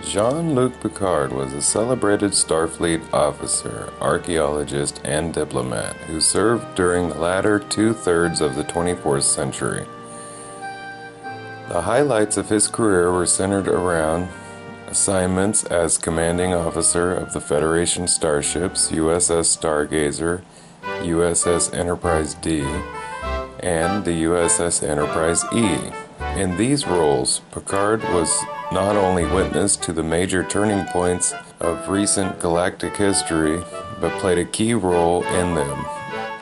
Jean Luc Picard was a celebrated Starfleet officer, archaeologist, and diplomat who served during the latter two-thirds of the 24th century. The highlights of his career were centered around assignments as commanding officer of the Federation starships USS Stargazer, USS Enterprise D, and the USS Enterprise E. In these roles, Picard was not only witness to the major turning points of recent galactic history, but played a key role in them.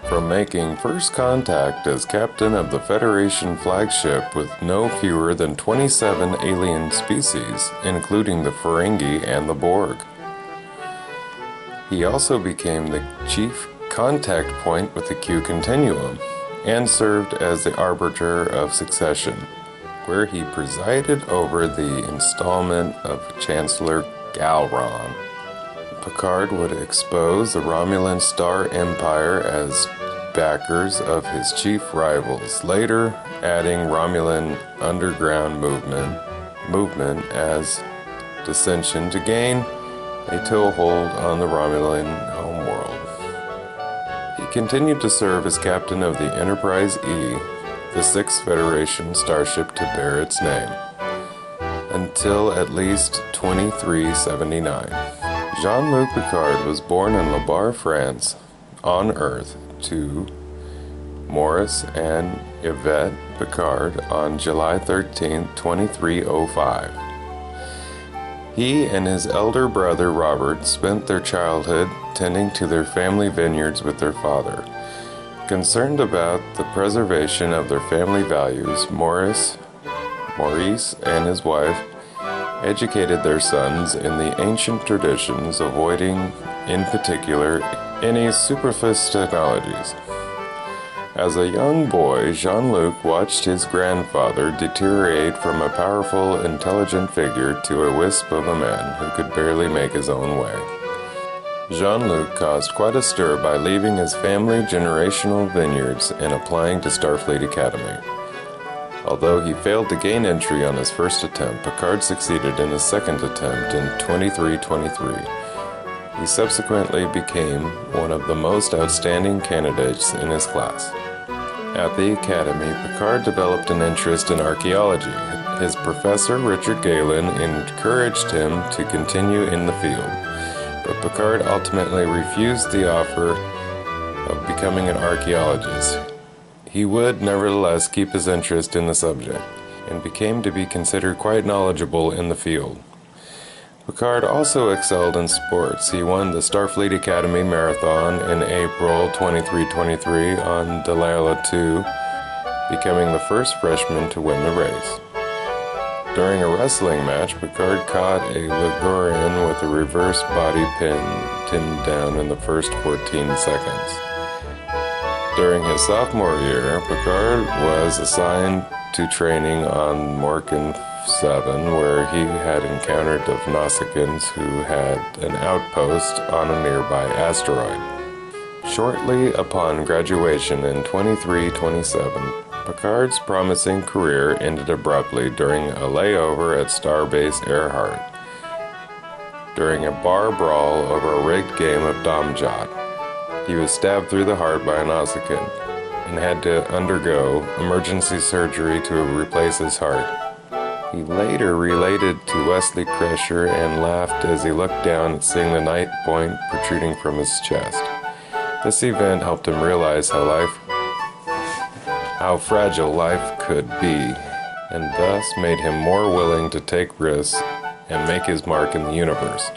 From making first contact as captain of the Federation flagship with no fewer than 27 alien species, including the Ferengi and the Borg. He also became the chief contact point with the Q Continuum, and served as the arbiter of succession, where he presided over the installment of Chancellor Galron. Picard would expose the Romulan Star Empire as backers of his chief rivals, later adding Romulan underground movement as dissension to gain a toehold on the Romulan homeworld. He continued to serve as captain of the Enterprise E, the sixth Federation starship to bear its name, until at least 2379. Jean-Luc Picard was born in Le Bar, France, on Earth, to Maurice and Yvette Picard on July 13, 2305. He and his elder brother Robert spent their childhood tending to their family vineyards with their father. Concerned about the preservation of their family values, Maurice and his wife educated their sons in the ancient traditions, avoiding, in particular, any superfluous technologies. As a young boy, Jean-Luc watched his grandfather deteriorate from a powerful, intelligent figure to a wisp of a man who could barely make his own way. Jean-Luc caused quite a stir by leaving his family generational vineyards and applying to Starfleet Academy. Although he failed to gain entry on his first attempt, Picard succeeded in his second attempt in 2323. He subsequently became one of the most outstanding candidates in his class. At the Academy, Picard developed an interest in archaeology. His professor, Richard Galen, encouraged him to continue in the field, but Picard ultimately refused the offer of becoming an archaeologist. He would, nevertheless, keep his interest in the subject, and became to be considered quite knowledgeable in the field. Picard also excelled in sports. He won the Starfleet Academy Marathon in April 2323 on Delilah II, becoming the first freshman to win the race. During a wrestling match, Picard caught a Ligurian with a reverse body pinned down in the first 14 seconds. During his sophomore year, Picard was assigned to training on Morgan 7, where he had encountered the Nausicaans who had an outpost on a nearby asteroid. Shortly upon graduation in 2327, Picard's promising career ended abruptly during a layover at Starbase Earhart. During a bar brawl over a rigged game of Domjot, he was stabbed through the heart by a Nausicaan and had to undergo emergency surgery to replace his heart. He later related to Wesley Crusher and laughed as he looked down at seeing the knife point protruding from his chest. This event helped him realize how fragile life could be, and thus made him more willing to take risks and make his mark in the universe.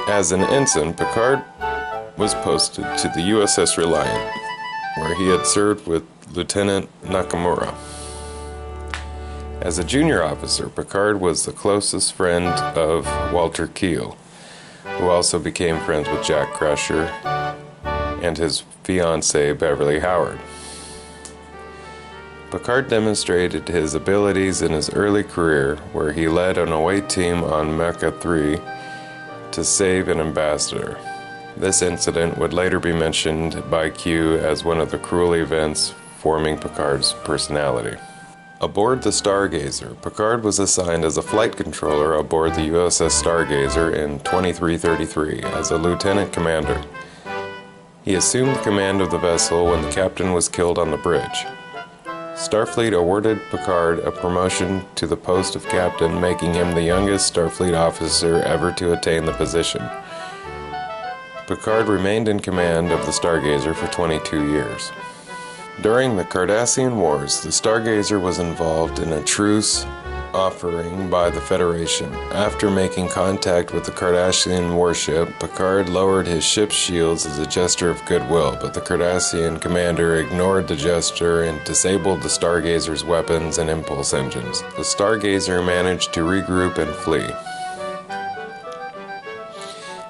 As an ensign, Picard was posted to the USS Reliant, where he had served with Lieutenant Nakamura. As a junior officer, Picard was the closest friend of Walter Keel, who also became friends with Jack Crusher and his fiancée Beverly Howard. Picard demonstrated his abilities in his early career, where he led an away team on Mecha 3 to save an ambassador. This incident would later be mentioned by Q as one of the cruel events forming Picard's personality. Aboard the Stargazer, Picard was assigned as a flight controller aboard the USS Stargazer in 2333 as a lieutenant commander. He assumed command of the vessel when the captain was killed on the bridge. Starfleet awarded Picard a promotion to the post of captain, making him the youngest Starfleet officer ever to attain the position. Picard remained in command of the Stargazer for 22 years. During the Cardassian Wars, the Stargazer was involved in a truce offering by the Federation. After making contact with the Cardassian warship, Picard lowered his ship's shields as a gesture of goodwill, but the Cardassian commander ignored the gesture and disabled the Stargazer's weapons and impulse engines. The Stargazer managed to regroup and flee.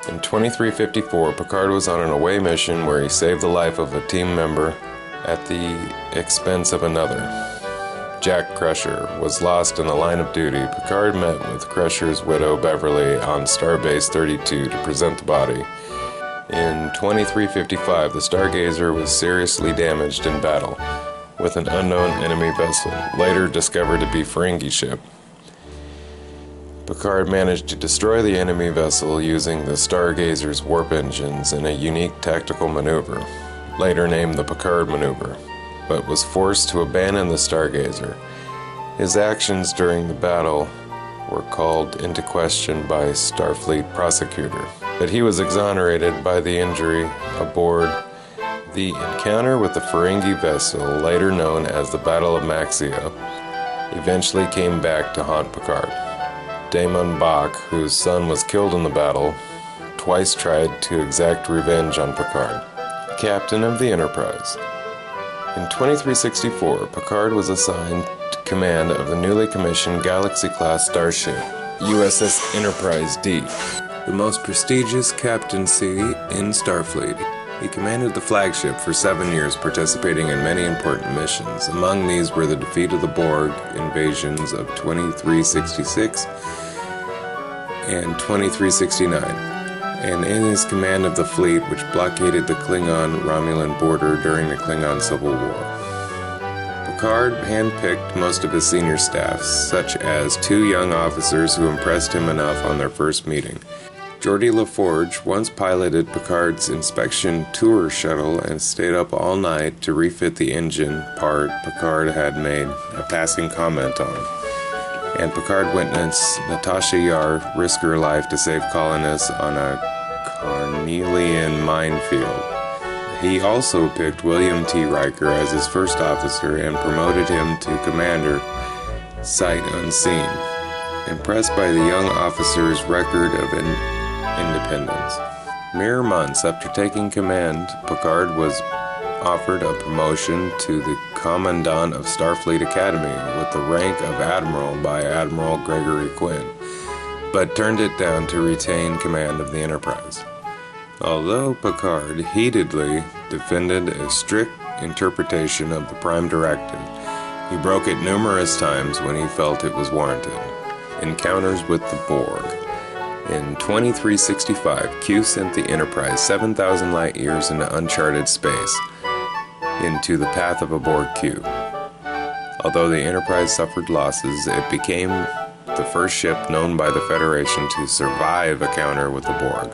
In 2354, Picard was on an away mission where he saved the life of a team member at the expense of another. Jack Crusher was lost in the line of duty. Picard met with Crusher's widow Beverly on Starbase 32 to present the body. In 2355, the Stargazer was seriously damaged in battle with an unknown enemy vessel, later discovered to be Ferengi ship. Picard managed to destroy the enemy vessel using the Stargazer's warp engines in a unique tactical maneuver, later named the Picard Maneuver, but was forced to abandon the Stargazer. His actions during the battle were called into question by a Starfleet prosecutor, but he was exonerated by the injury aboard. The encounter with the Ferengi vessel, later known as the Battle of Maxia, eventually came back to haunt Picard. Damon Bach, whose son was killed in the battle, twice tried to exact revenge on Picard. Captain of the Enterprise. In 2364, Picard was assigned to command of the newly commissioned Galaxy-class starship, USS Enterprise D, the most prestigious captaincy in Starfleet. He commanded the flagship for 7 years, participating in many important missions. Among these were the defeat of the Borg invasions of 2366 and 2369, and in his command of the fleet which blockaded the Klingon-Romulan border during the Klingon Civil War. Picard handpicked most of his senior staff, such as 2 young officers who impressed him enough on their first meeting. Geordi LaForge once piloted Picard's inspection tour shuttle and stayed up all night to refit the engine part Picard had made a passing comment on. And Picard witnessed Natasha Yar risk her life to save colonists on a Carnelian minefield. He also picked William T. Riker as his first officer and promoted him to commander, sight unseen, impressed by the young officer's record of independence. Mere months after taking command, Picard was offered a promotion to the Commandant of Starfleet Academy with the rank of Admiral by Admiral Gregory Quinn, but turned it down to retain command of the Enterprise. Although Picard heatedly defended a strict interpretation of the Prime Directive, he broke it numerous times when he felt it was warranted. Encounters with the Borg. In 2365, Q sent the Enterprise 7,000 light-years into uncharted space, into the path of a Borg cube. Although the Enterprise suffered losses, it became the first ship known by the Federation to survive a encounter with the Borg,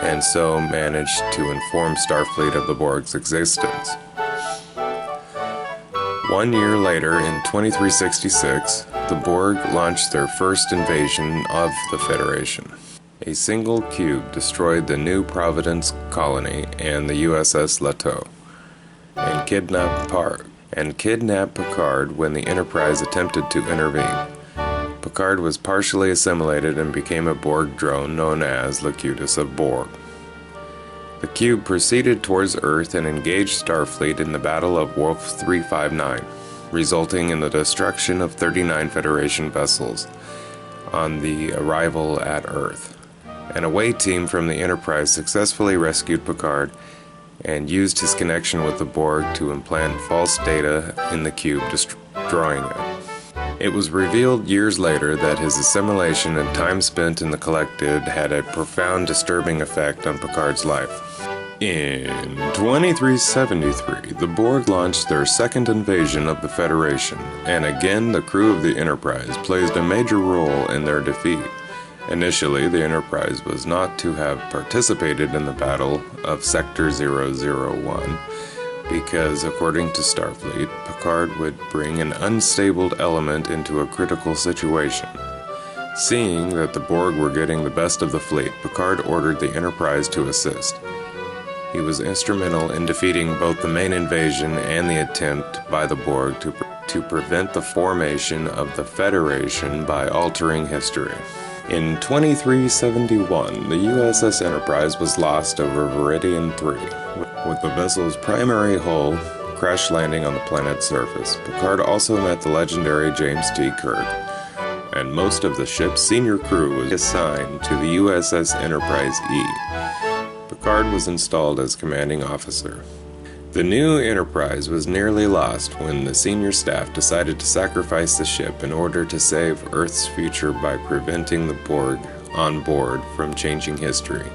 and so managed to inform Starfleet of the Borg's existence. 1 year later, in 2366, the Borg launched their first invasion of the Federation. A single cube destroyed the New Providence colony and the USS Lateau, and kidnapped Picard when the Enterprise attempted to intervene. Picard was partially assimilated and became a Borg drone known as Locutus of Borg. The cube proceeded towards Earth and engaged Starfleet in the Battle of Wolf 359, resulting in the destruction of 39 Federation vessels on the arrival at Earth. An away team from the Enterprise successfully rescued Picard and used his connection with the Borg to implant false data in the cube, destroying it. It was revealed years later that his assimilation and time spent in the collected had a profound disturbing effect on Picard's life. In 2373, the Borg launched their second invasion of the Federation, and again the crew of the Enterprise played a major role in their defeat. Initially, the Enterprise was not to have participated in the Battle of Sector 001, because according to Starfleet, Picard would bring an unstable element into a critical situation. Seeing that the Borg were getting the best of the fleet, Picard ordered the Enterprise to assist. He was instrumental in defeating both the main invasion and the attempt by the Borg to prevent the formation of the Federation by altering history. In 2371, the USS Enterprise was lost over Viridian 3, with the vessel's primary hull crash landing on the planet's surface. Picard also met the legendary James T. Kirk, and most of the ship's senior crew was assigned to the USS Enterprise E. Picard was installed as commanding officer. The new Enterprise was nearly lost when the senior staff decided to sacrifice the ship in order to save Earth's future by preventing the Borg on board from changing history.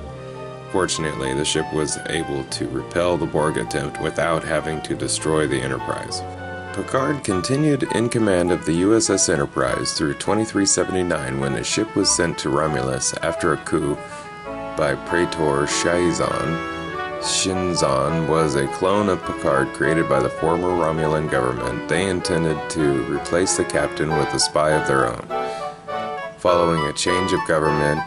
Fortunately, the ship was able to repel the Borg attempt without having to destroy the Enterprise. Picard continued in command of the USS Enterprise through 2379 when the ship was sent to Romulus after a coup by Praetor Shinzon. Shinzon was a clone of Picard created by the former Romulan government. They intended to replace the captain with a spy of their own. Following a change of government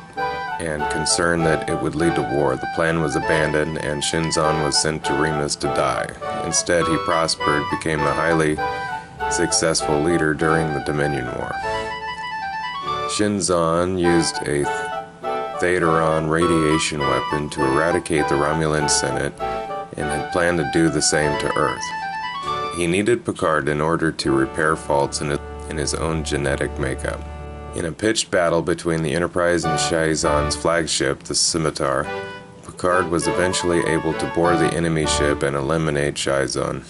and concern that it would lead to war, the plan was abandoned and Shinzon was sent to Remus to die. Instead, he prospered, became a highly successful leader during the Dominion War. Shinzon used a Theteron radiation weapon to eradicate the Romulan Senate and had planned to do the same to Earth. He needed Picard in order to repair faults in his own genetic makeup. In a pitched battle between the Enterprise and Shinzon's flagship, the Scimitar, Picard was eventually able to board the enemy ship and eliminate Shinzon.